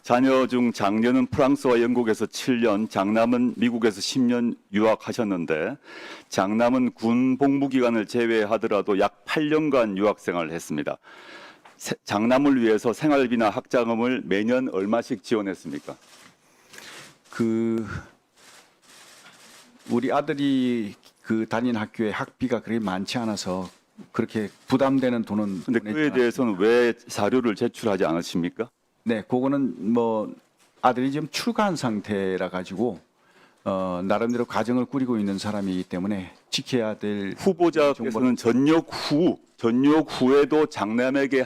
자녀 중 장녀는 프랑스와 영국에서 7년, 장남은 미국에서 10년 유학하셨는데 장남은 군 복무 기간을 제외하더라도 약 8년간 유학 생활을 했습니다. 장남을 위해서 생활비나 학자금을 매년 얼마씩 지원했습니까? 우리 아들이 다닌 학교에 학비가 그렇게 많지 않아서 그렇게 부담되는 돈은. 근데 그에 대해서는 왜 자료를 제출하지 않으십니까? 네, 그거는 뭐 아들이 지금 출가한 상태라 가지고 나름대로 가정을 꾸리고 있는 사람이기 때문에 지켜야 될. 후보자께서는 전역 후에도 장남에게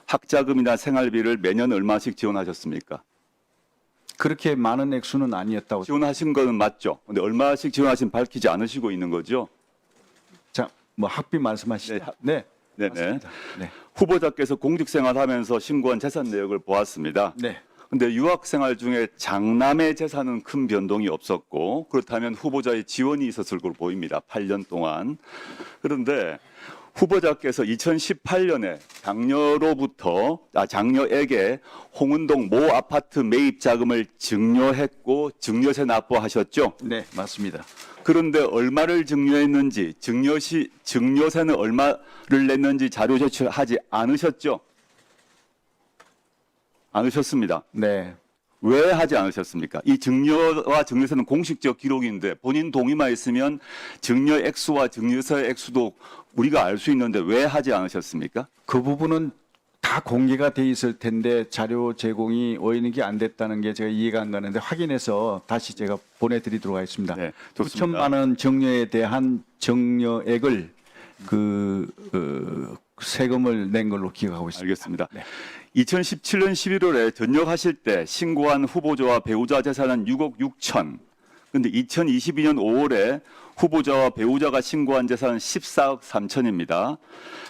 학자금이나 생활비를 매년 얼마씩 지원하셨습니까? 그렇게 많은 액수는 아니었다고. 지원하신 거는 맞죠? 근데 얼마씩 지원하신 밝히지 않으시고 있는 거죠? 자, 뭐 학비 말씀하시죠? 네. 네네. 맞습니다. 네. 후보자께서 공직생활하면서 신고한 재산 내역을 보았습니다. 네. 근데 유학생활 중에 장남의 재산은 큰 변동이 없었고 그렇다면 후보자의 지원이 있었을 걸로 보입니다. 8년 동안. 그런데 후보자께서 2018년에 장녀에게 홍은동 모 아파트 매입 자금을 증여했고 증여세 납부하셨죠? 네, 맞습니다. 그런데 얼마를 증여했는지, 증여세는 얼마를 냈는지 자료 제출하지 않으셨죠? 않으셨습니다. 네. 왜 하지 않으셨습니까? 이 증여와 증여세는 공식적 기록인데 본인 동의만 있으면 증여 액수와 증여세 액수도 우리가 알 수 있는데 왜 하지 않으셨습니까? 그 부분은 다 공개가 돼 있을 텐데 자료 제공이 오인이 안 됐다는 게 제가 이해가 안 가는데 확인해서 다시 제가 보내드리도록 하겠습니다. 네, 좋습니다. 9천만 원 증여에 대한 증여액을 세금을 낸 걸로 기억하고 있습니다. 알겠습니다. 네. 2017년 11월에 전역하실 때 신고한 후보자와 배우자 재산은 6억 6천. 근데 2022년 5월에 후보자와 배우자가 신고한 재산은 14억 3천입니다.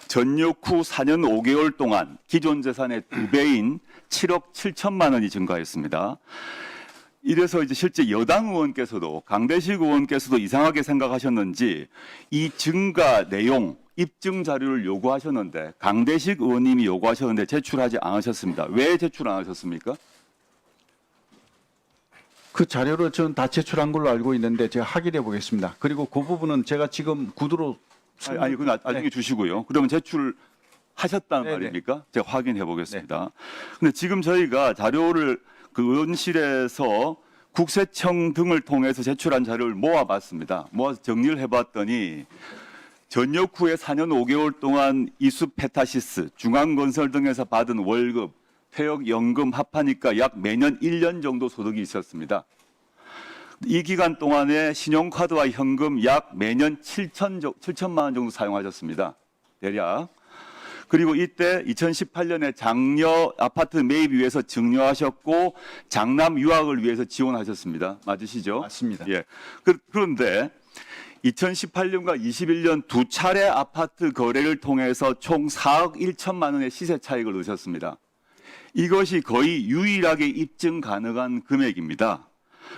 전역 후 4년 5개월 동안 기존 재산의 2배인 7억 7천만 원이 증가했습니다. 이래서 이제 실제 여당 의원께서도 강대식 의원께서도 이상하게 생각하셨는지 이 증가 내용 입증 자료를 요구하셨는데 강대식 의원님이 요구하셨는데 제출하지 않으셨습니다. 왜 제출 안 하셨습니까? 그 자료를 저는 다 제출한 걸로 알고 있는데 제가 확인해 보겠습니다. 그리고 그 부분은 제가 지금 구두로. 아니 그건 나중에 주시고요. 그러면 제출하셨다는 네네. 말입니까? 제가 확인해 보겠습니다. 근데 지금 저희가 자료를 의원실에서 국세청 등을 통해서 제출한 자료를 모아봤습니다. 모아서 정리를 해봤더니 전역 후에 4년 5개월 동안 이수페타시스, 중앙건설 등에서 받은 월급, 퇴역연금 합하니까 약 매년 1년 정도 소득이 있었습니다. 이 기간 동안에 신용카드와 현금 약 매년 7천만 원 정도 사용하셨습니다. 대략. 그리고 이때 2018년에 장녀 아파트 매입 위해서 증여하셨고 장남 유학을 위해서 지원하셨습니다. 맞으시죠? 맞습니다. 예. 그런데 2018년과 21년 두 차례 아파트 거래를 통해서 총 4억 1천만 원의 시세 차익을 얻으셨습니다. 이것이 거의 유일하게 입증 가능한 금액입니다.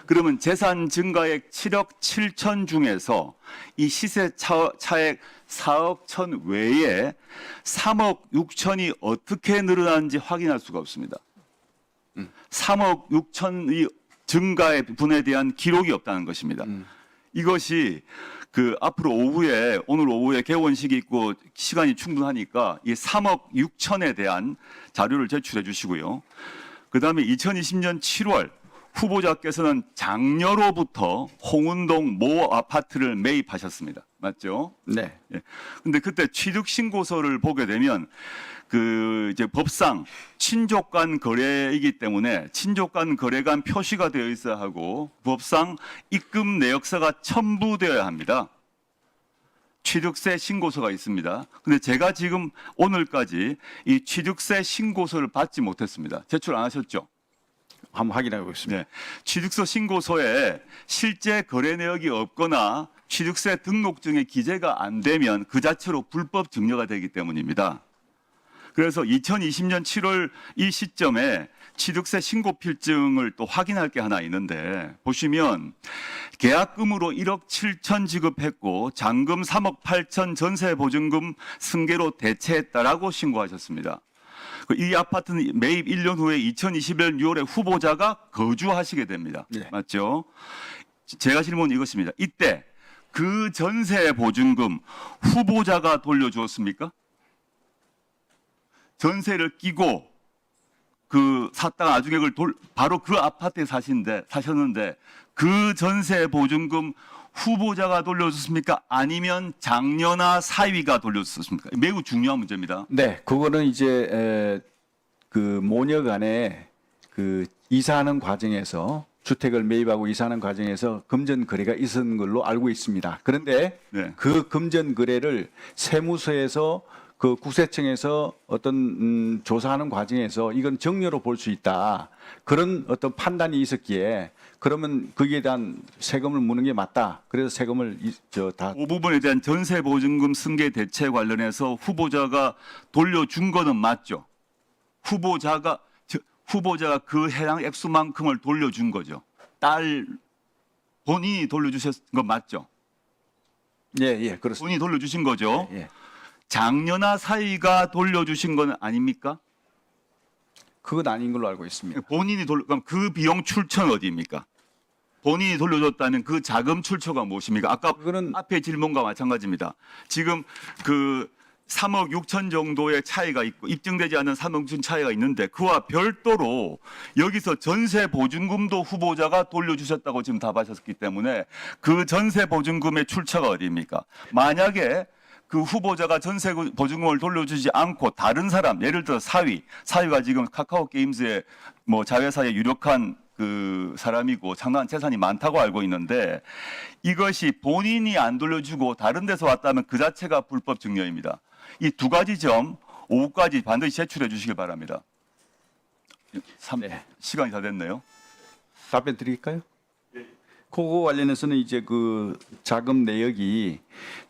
그러면 재산 증가액 7억 7천 중에서 이 시세 차액 4억 천 외에 3억 6천이 어떻게 늘어나는지 확인할 수가 없습니다. 3억 6천의 증가의 부분에 대한 기록이 없다는 것입니다. 이것이 앞으로 오늘 오후에 개원식이 있고 시간이 충분하니까 이 3억 6천에 대한 자료를 제출해 주시고요. 그다음에 2020년 7월 후보자께서는 장녀로부터 홍은동 모 아파트를 매입하셨습니다. 맞죠? 네. 예. 근데 그때 취득 신고서를 보게 되면 이제 법상 친족 간 거래이기 때문에 친족 간 거래가 표시가 되어 있어야 하고 법상 입금 내역서가 첨부되어야 합니다. 취득세 신고서가 있습니다. 근데 제가 지금 오늘까지 이 취득세 신고서를 받지 못했습니다. 제출 안 하셨죠? 한번 확인해 보겠습니다. 네. 취득서 신고서에 실제 거래 내역이 없거나 취득세 등록증에 기재가 안 되면 그 자체로 불법 증여가 되기 때문입니다. 그래서 2020년 7월 이 시점에 취득세 신고 필증을 또 확인할 게 하나 있는데 보시면 계약금으로 1억 7천 지급했고 잔금 3억 8천 전세 보증금 승계로 대체했다라고 신고하셨습니다. 이 아파트는 매입 1년 후에 2021년 6월에 후보자가 거주하시게 됩니다. 네. 맞죠? 제가 질문은 이것입니다. 이때 그 전세 보증금 후보자가 돌려주었습니까? 전세를 끼고 그 샀다가 나중에 그걸 바로 그 아파트에 사셨는데 그 전세 보증금 후보자가 돌려줬습니까? 아니면 장녀나 사위가 돌려줬습니까? 매우 중요한 문제입니다. 네, 그거는 이제 그 모녀간에 그 이사하는 과정에서 주택을 매입하고 이사하는 과정에서 금전 거래가 있었는 걸로 알고 있습니다. 그런데 네. 그 금전 거래를 세무서에서 그 국세청에서 어떤 조사하는 과정에서 이건 정료로 볼 수 있다. 그런 어떤 판단이 있었기에 그러면 거기에 대한 세금을 무는 게 맞다. 그래서 세금을 다 그 부분에 대한 전세 보증금 승계 대체 관련해서 후보자가 돌려준 거는 맞죠? 후보자가 그 해당 액수만큼을 돌려준 거죠. 딸 본인이 돌려주셨 건 맞죠? 예, 그렇습니다. 본인이 돌려주신 거죠. 예. 장녀나 사위가 돌려주신 건 아닙니까? 그건 아닌 걸로 알고 있습니다. 그럼 그 비용 출처는 어디입니까? 본인이 돌려줬다는 그 자금 출처가 무엇입니까? 아까 그거는 앞에 질문과 마찬가지입니다. 지금 그 3억 6천 정도의 차이가 있고 입증되지 않은 3억 6천 차이가 있는데 그와 별도로 여기서 전세 보증금도 후보자가 돌려주셨다고 지금 답하셨기 때문에 그 전세 보증금의 출처가 어디입니까? 만약에 그 후보자가 전세 보증금을 돌려주지 않고 다른 사람, 예를 들어 사위가 지금 카카오 게임즈의 뭐 자회사의 유력한 그 사람이고 상당한 재산이 많다고 알고 있는데 이것이 본인이 안 돌려주고 다른 데서 왔다면 그 자체가 불법 증여입니다. 이 두 가지 점 오후까지 반드시 제출해 주시기 바랍니다. 네. 시간이 다 됐네요. 답변 드릴까요? 그거 관련해서는 이제 그 자금 내역이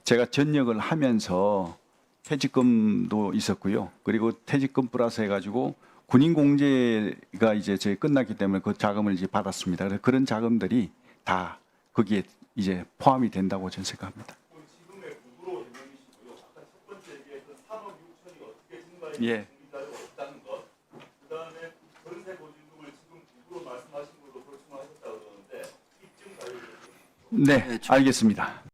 제가 전역을 하면서 퇴직금도 있었고요. 그리고 퇴직금 플러스 해가지고 군인 공제가 이제 저희 끝났기 때문에 그 자금을 이제 받았습니다. 그래서 그런 자금들이 다 거기에 이제 포함이 된다고 저는 생각합니다. 지금의 부부로 유명이시고요. 아까 첫 번째 얘기했던 3억 6천이 어떻게 증가했는지 예. 증가가 없다는 것. 그다음에 전세 보증금을 지금 부부로 말씀하신 걸로 결정하셨다고 그러는데 입증 자료를 네, 알겠습니다.